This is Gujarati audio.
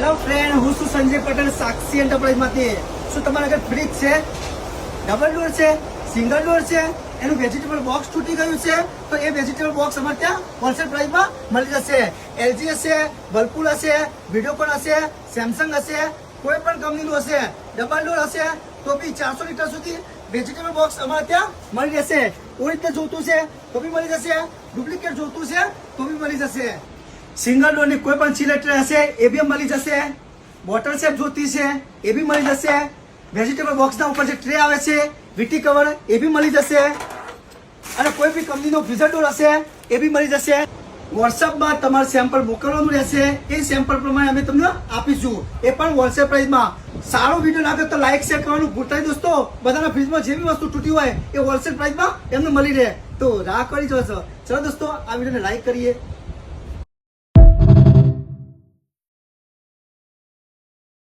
હેલો ફ્રેન્ડ, હું છું સંજય પટેલ સાક્ષી એન્ટરપ્રાઇઝમાંથી. શું તમારા ઘરે ફ્રીજ છે? ડબલ ડોર છે, સિંગલ ડોર છે, એનું વેજીટેબલ બોક્સ તૂટી ગયું છે તો એ વેજીટેબલ બોક્સ અમારે ત્યાં હોલસેલ પ્રાઇસમાં મળી જશે. એલજી હશે, વર્લપુલ હશે, વિડીયોકોન હશે, સેમસંગ હશે, કોઈ પણ કંપનીનું હશે. ડબલ ડોર હશે તો બી 400 લીટર સુધી વેજીટેબલ બોક્સ અમારે ત્યાં મળી જશે. ઓરિજિનલ જોતું છે તો બી મળી જશે, ડુપ્લિકેટ જોતું છે તો બી મળી જશે. સિંગલ ડોરની કોઈ પણ સિલેક્ટર હશે એ બી મળી જશે. બોટલ શેપ જોતી છે એ બી મળી જશે. વેજીટેબલ બોક્સના ઉપર જે ટ્રે આવે છે વીટી કવર એ બી મળી જશે. અને કોઈ બી કંપનીનો ફ્રીઝર ડોર હશે એ બી મળી જશે. વોટ્સઅપમાં તમારે સેમ્પલ મોકલવાનું રહેશે, એ સેમ્પલ પ્રમાણે અમે તમને આપીશું, એ પણ હોલસેલ પ્રાઇસમાં. સારો વિડીયો લાગે તો લાઈક શેર કરવાનું ભૂલતા નહીં દોસ્તો. બધાના ફ્રીજમાં જે બી વસ્તુ તૂટી હોય એ હોલસેલ પ્રાઇસમાં એમને મળી રહે તો રાહ કરી જશો. ચલો દોસ્તો, આ વિડીયોને લાઈક કરીએ.